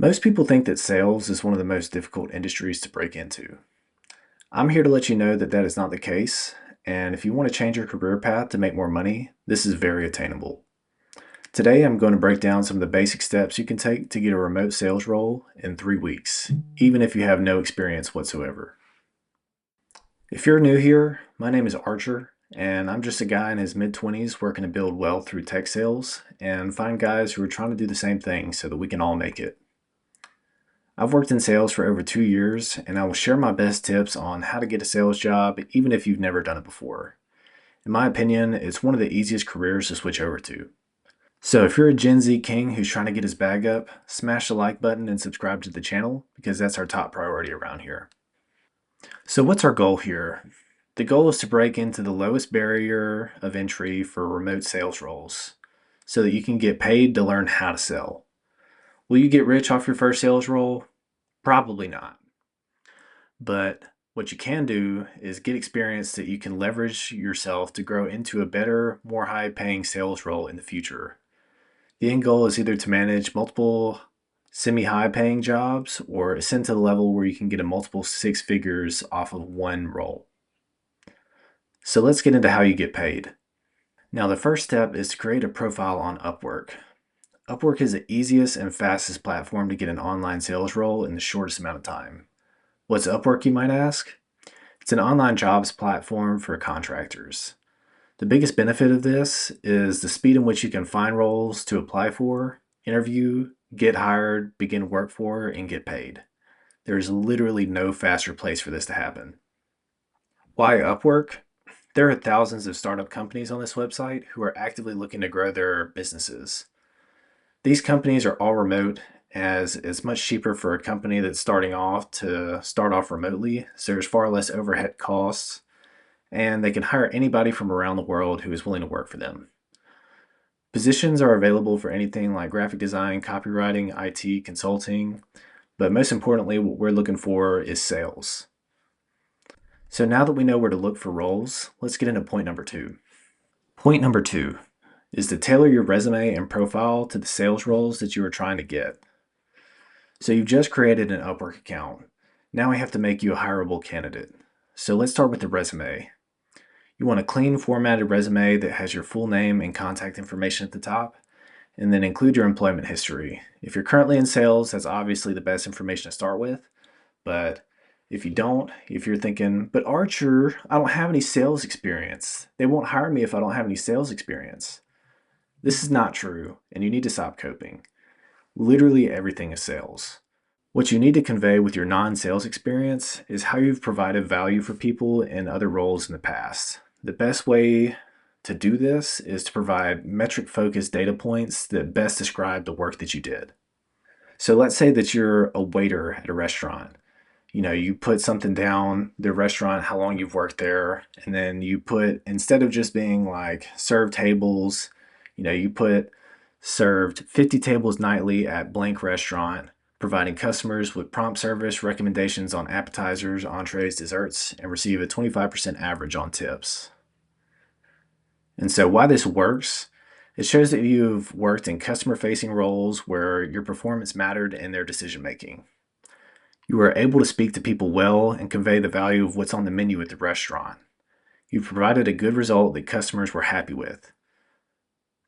Most people think that sales is one of the most difficult industries to break into. I'm here to let you know that that is not the case, and if you want to change your career path to make more money, this is very attainable. Today, I'm going to break down some of the basic steps you can take to get a remote sales role in 3 weeks, even if you have no experience whatsoever. If you're new here, my name is Archer, and I'm just a guy in his mid-20s working to build wealth through tech sales and find guys who are trying to do the same thing so that we can all make it. I've worked in sales for over 2 years, and I will share my best tips on how to get a sales job, even if you've never done it before. In my opinion, it's one of the easiest careers to switch over to. So if you're a Gen Z king who's trying to get his bag up, smash the like button and subscribe to the channel because that's our top priority around here. So what's our goal here? The goal is to break into the lowest barrier of entry for remote sales roles so that you can get paid to learn how to sell. Will you get rich off your first sales role? Probably not. But what you can do is get experience that you can leverage yourself to grow into a better, more high paying sales role in the future. The end goal is either to manage multiple semi-high paying jobs or ascend to the level where you can get a multiple six figures off of one role. So let's get into how you get paid. Now the first step is to create a profile on Upwork. Upwork is the easiest and fastest platform to get an online sales role in the shortest amount of time. What's Upwork, you might ask? It's an online jobs platform for contractors. The biggest benefit of this is the speed in which you can find roles to apply for, interview, get hired, begin work for, and get paid. There's literally no faster place for this to happen. Why Upwork? There are thousands of startup companies on this website who are actively looking to grow their businesses. These companies are all remote, as it's much cheaper for a company that's starting off to start off remotely, so there's far less overhead costs, and they can hire anybody from around the world who is willing to work for them. Positions are available for anything like graphic design, copywriting, IT, consulting, but most importantly, what we're looking for is sales. So now that we know where to look for roles, let's get into point number 2. Point number 2 is to tailor your resume and profile to the sales roles that you are trying to get. So you've just created an Upwork account. Now we have to make you a hireable candidate. So let's start with the resume. You want a clean formatted resume that has your full name and contact information at the top, and then include your employment history. If you're currently in sales, that's obviously the best information to start with, but if you don't, if you're thinking, but Archer, I don't have any sales experience. They won't hire me if I don't have any sales experience. This is not true, and you need to stop coping. Literally everything is sales. What you need to convey with your non-sales experience is how you've provided value for people in other roles in the past. The best way to do this is to provide metric-focused data points that best describe the work that you did. So let's say that you're a waiter at a restaurant. You put something down, the restaurant, how long you've worked there, and then you put, instead of just being like served tables, you put served 50 tables nightly at blank restaurant, providing customers with prompt service, recommendations on appetizers, entrees, desserts, and receive a 25% average on tips. And so why this works, it shows that you've worked in customer-facing roles where your performance mattered in their decision-making. You were able to speak to people well and convey the value of what's on the menu at the restaurant. You provided a good result that customers were happy with,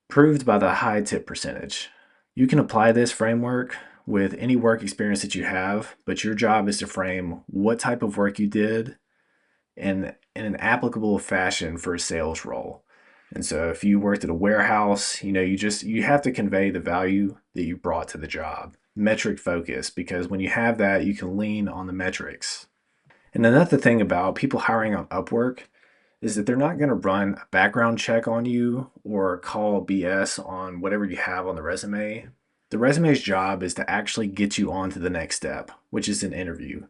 proved by the high tip percentage. You can apply this framework with any work experience that you have, but your job is to frame what type of work you did in an applicable fashion for a sales role. And so if you worked at a warehouse, you have to convey the value that you brought to the job. Metric focus, because when you have that, you can lean on the metrics. And another thing about people hiring on Upwork is that they're not going to run a background check on you or call BS on whatever you have on the resume. The resume's job is to actually get you on to the next step, which is an interview.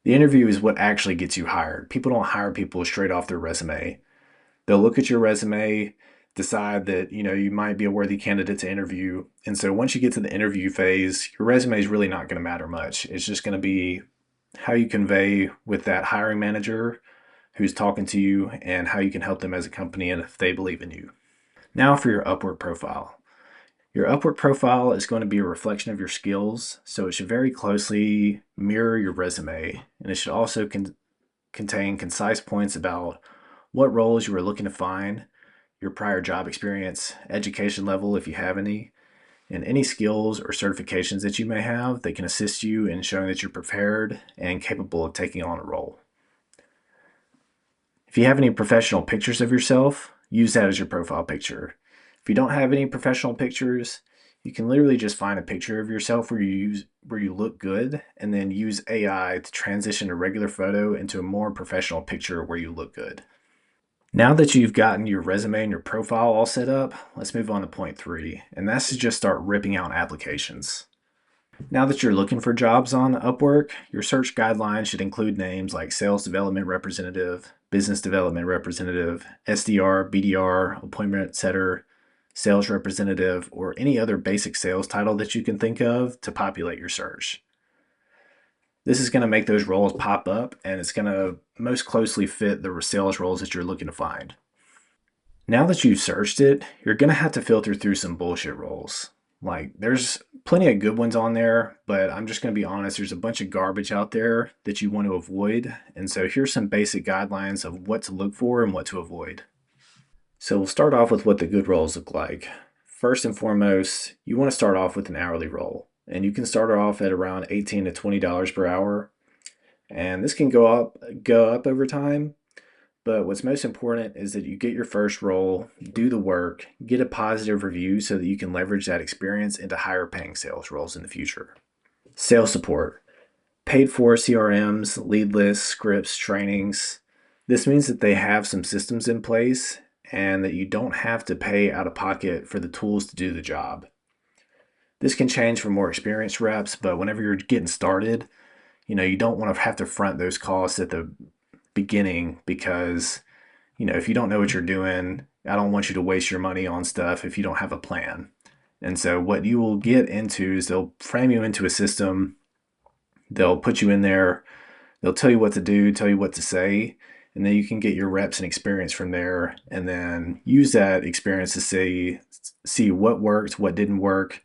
The interview is what actually gets you hired. People don't hire people straight off their resume. They'll look at your resume, decide that you might be a worthy candidate to interview. And so once you get to the interview phase, your resume is really not going to matter much. It's just going to be how you convey with that hiring manager who's talking to you and how you can help them as a company and if they believe in you. Now for your Upwork profile. Your Upwork profile is going to be a reflection of your skills, so it should very closely mirror your resume, and it should also contain concise points about what roles you are looking to find, your prior job experience, education level if you have any, and any skills or certifications that you may have that can assist you in showing that you're prepared and capable of taking on a role. If you have any professional pictures of yourself, use that as your profile picture. If you don't have any professional pictures, you can literally just find a picture of yourself where you look good, and then use AI to transition a regular photo into a more professional picture where you look good. Now that you've gotten your resume and your profile all set up, let's move on to point 3, and that's to just start ripping out applications. Now that you're looking for jobs on Upwork, your search guidelines should include names like sales development representative, business development representative, SDR, BDR, appointment setter, sales representative, or any other basic sales title that you can think of to populate your search. This is going to make those roles pop up, and it's going to most closely fit the sales roles that you're looking to find. Now that you've searched it, you're going to have to filter through some bullshit roles. Like, there's plenty of good ones on there, but I'm just going to be honest, there's a bunch of garbage out there that you want to avoid. And so here's some basic guidelines of what to look for and what to avoid. So we'll start off with what the good roles look like. First and foremost, you want to start off with an hourly role, and you can start off at around $18 to $20 per hour. And this can go up over time. But what's most important is that you get your first role, do the work, get a positive review so that you can leverage that experience into higher paying sales roles in the future. Sales support. Paid for CRMs, lead lists, scripts, trainings. This means that they have some systems in place and that you don't have to pay out of pocket for the tools to do the job. This can change for more experienced reps, but whenever you're getting started, you don't want to have to front those costs at the beginning because, if you don't know what you're doing, I don't want you to waste your money on stuff if you don't have a plan. And so what you will get into is they'll frame you into a system, they'll put you in there, they'll tell you what to do, tell you what to say, and then you can get your reps and experience from there and then use that experience to see what worked, what didn't work,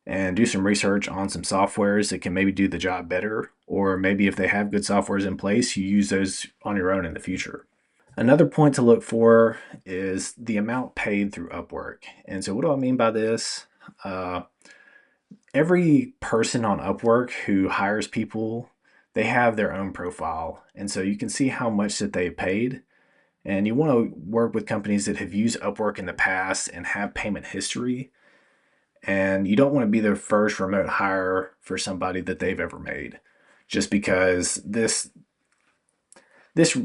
and do some research on some softwares that can maybe do the job better, or maybe if they have good softwares in place, you use those on your own in the future. Another point to look for is the amount paid through Upwork. And so what do I mean by this? Every person on Upwork who hires people, they have their own profile. And so you can see how much that they paid. And you want to work with companies that have used Upwork in the past and have payment history. And you don't want to be the first remote hire for somebody that they've ever made, just because this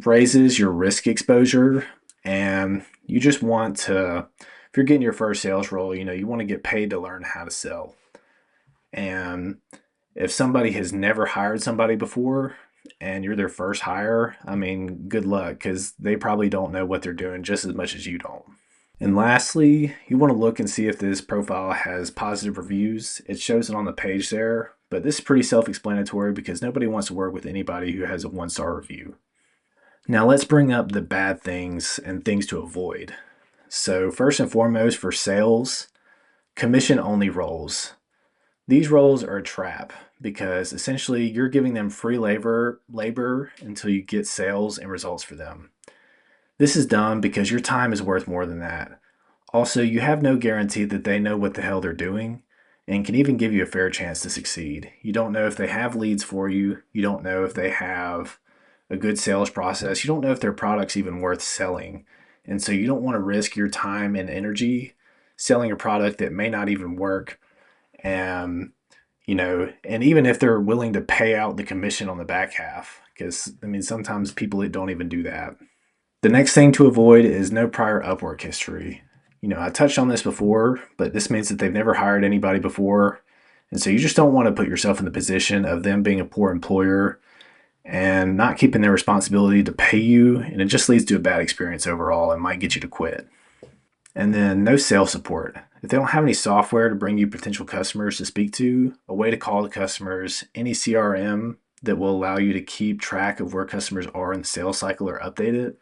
raises your risk exposure. And you just want to, if you're getting your first sales role, you want to get paid to learn how to sell. And if somebody has never hired somebody before and you're their first hire, good luck, because they probably don't know what they're doing just as much as you don't. And lastly, you want to look and see if this profile has positive reviews. It shows it on the page there, but this is pretty self-explanatory because nobody wants to work with anybody who has a 1-star review. Now let's bring up the bad things and things to avoid. So first and foremost, for sales, commission-only roles. These roles are a trap because essentially you're giving them free labor until you get sales and results for them. This is dumb because your time is worth more than that. Also, you have no guarantee that they know what the hell they're doing and can even give you a fair chance to succeed. You don't know if they have leads for you. You don't know if they have a good sales process. You don't know if their product's even worth selling. And so you don't want to risk your time and energy selling a product that may not even work. And even if they're willing to pay out the commission on the back half, because sometimes people don't even do that. The next thing to avoid is no prior Upwork history. I touched on this before, but this means that they've never hired anybody before. And so you just don't want to put yourself in the position of them being a poor employer and not keeping their responsibility to pay you. And it just leads to a bad experience overall and might get you to quit. And then no sales support. If they don't have any software to bring you potential customers to speak to, a way to call the customers, any CRM that will allow you to keep track of where customers are in the sales cycle or update it,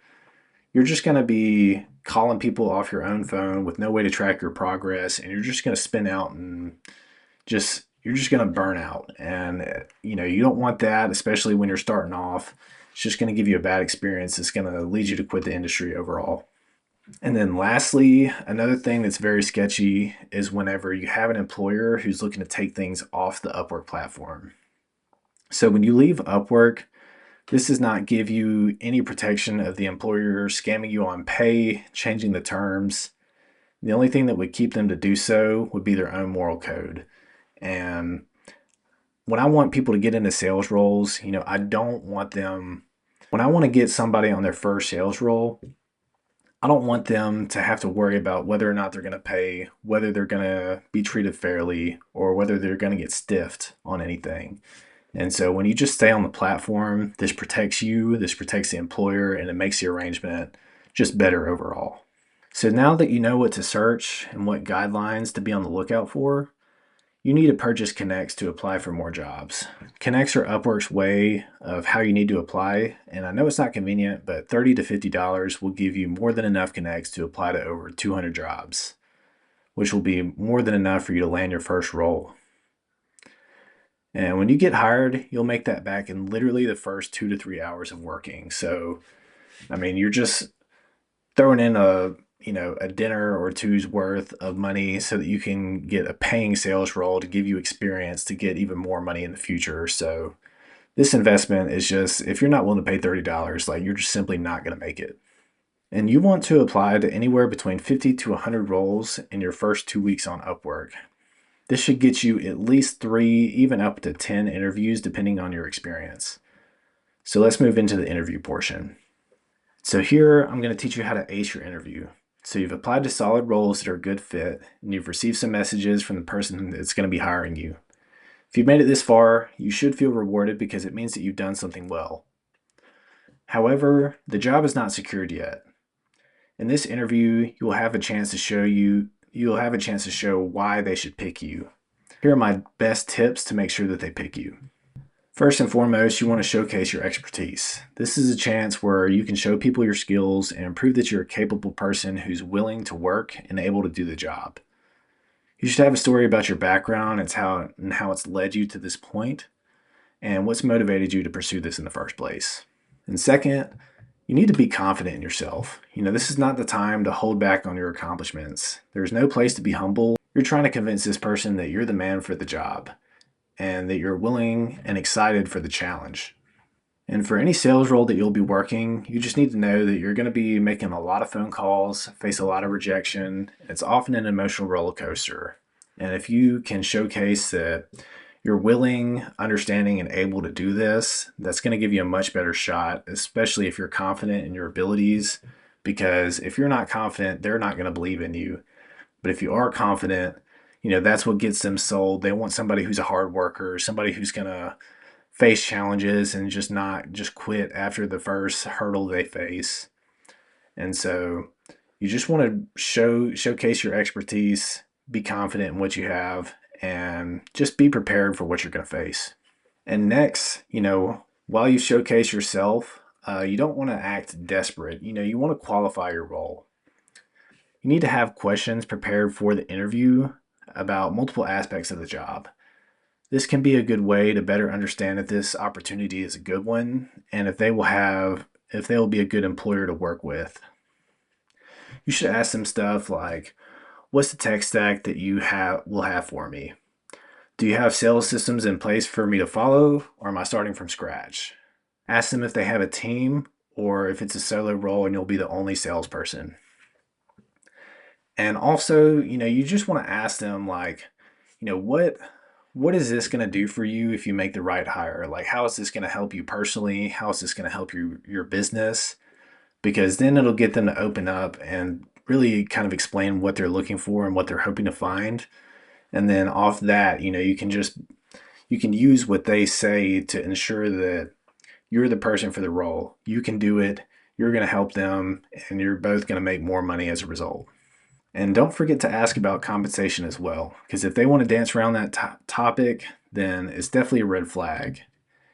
you're just going to be calling people off your own phone with no way to track your progress, and you're just going to spin out and you're just going to burn out. And you don't want that, especially when you're starting off. It's just going to give you a bad experience. It's going to lead you to quit the industry overall. And then lastly, another thing that's very sketchy is whenever you have an employer who's looking to take things off the Upwork platform. So when you leave Upwork, this does not give you any protection of the employer scamming you on pay, changing the terms. The only thing that would keep them to do so would be their own moral code. And when I want people to get into sales roles, I don't want them, when I want to get somebody on their first sales role, I don't want them to have to worry about whether or not they're going to pay, whether they're going to be treated fairly, or whether they're going to get stiffed on anything. And so when you just stay on the platform, this protects you, this protects the employer, and it makes the arrangement just better overall. So now that you know what to search and what guidelines to be on the lookout for, you need to purchase Connects to apply for more jobs. Connects are Upwork's way of how you need to apply, and I know it's not convenient, but $30 to $50 will give you more than enough Connects to apply to over 200 jobs, which will be more than enough for you to land your first role. And when you get hired, you'll make that back in literally the first 2 to 3 hours of working. So, you're just throwing in a dinner or two's worth of money so that you can get a paying sales role to give you experience to get even more money in the future. So this investment is just, if you're not willing to pay $30, like, you're just simply not going to make it. And you want to apply to anywhere between 50 to 100 roles in your first 2 weeks on Upwork. This should get you at least 3, even up to 10 interviews, depending on your experience. So let's move into the interview portion. So here, I'm going to teach you how to ace your interview. So you've applied to solid roles that are a good fit, and you've received some messages from the person that's going to be hiring you. If you've made it this far, you should feel rewarded because it means that you've done something well. However, the job is not secured yet. In this interview, you'll have a chance to show why they should pick you. Here are my best tips to make sure that they pick you. First and foremost, you want to showcase your expertise. This is a chance where you can show people your skills and prove that you're a capable person who's willing to work and able to do the job. You should have a story about your background and how it's led you to this point and what's motivated you to pursue this in the first place. And second, you need to be confident in yourself. This is not the time to hold back on your accomplishments. There's no place to be humble. You're trying to convince this person that you're the man for the job and that you're willing and excited for the challenge. And for any sales role that you'll be working, you just need to know that you're going to be making a lot of phone calls, face a lot of rejection. It's often an emotional roller coaster. And if you can showcase that you're willing, understanding, and able to do this, that's going to give you a much better shot, especially if you're confident in your abilities. Because if you're not confident, they're not going to believe in you. But if you are confident, that's what gets them sold. They want somebody who's a hard worker, somebody who's going to face challenges and not just quit after the first hurdle they face. And so you just want to showcase your expertise, be confident in what you have, and just be prepared for what you're going to face. And next, while you showcase yourself, you don't want to act desperate. You want to qualify your role. You need to have questions prepared for the interview about multiple aspects of the job. This can be a good way to better understand if this opportunity is a good one and if they will be a good employer to work with. You should ask them stuff like, what's the tech stack that will have for me? Do you have sales systems in place for me to follow, or am I starting from scratch? Ask them if they have a team or if it's a solo role and you'll be the only salesperson. And also, you just want to ask them what is this going to do for you if you make the right hire? Like, how is this going to help you personally? How is this going to help your business? Because then it'll get them to open up and really kind of explain what they're looking for and what they're hoping to find. And then off that, you can use what they say to ensure that you're the person for the role. You can do it. You're going to help them, and you're both going to make more money as a result. And don't forget to ask about compensation as well, because if they want to dance around that topic, then it's definitely a red flag.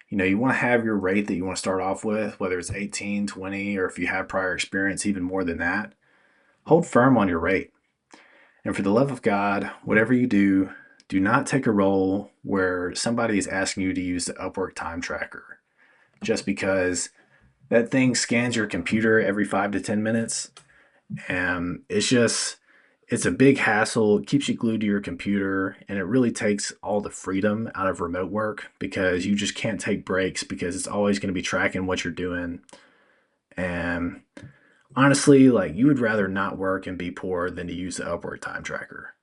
You want to have your rate that you want to start off with, whether it's 18, 20, or if you have prior experience, even more than that. Hold firm on your rate. And for the love of God, whatever you do, do not take a role where somebody is asking you to use the Upwork time tracker just because that thing scans your computer every 5 to 10 minutes. And it's a big hassle. It keeps you glued to your computer, and it really takes all the freedom out of remote work because you just can't take breaks because it's always going to be tracking what you're doing. And honestly, like you would rather not work and be poor than to use the Upwork time tracker.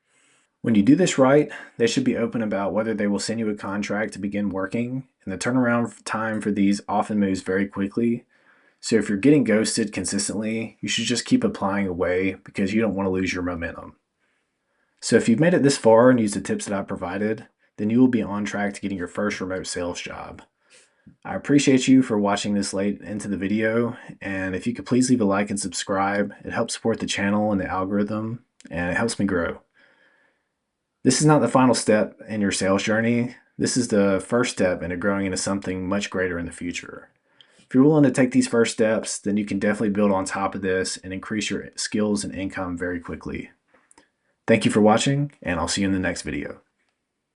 When you do this right, they should be open about whether they will send you a contract to begin working, and the turnaround time for these often moves very quickly. So if you're getting ghosted consistently, you should just keep applying away because you don't want to lose your momentum. So if you've made it this far and used the tips that I provided, then you will be on track to getting your first remote sales job. I appreciate you for watching this late into the video, and if you could please leave a like and subscribe, it helps support the channel and the algorithm, and it helps me grow. This is not the final step in your sales journey. This is the first step into growing into something much greater in the future. If you're willing to take these first steps, then you can definitely build on top of this and increase your skills and income very quickly. Thank you for watching, and I'll see you in the next video.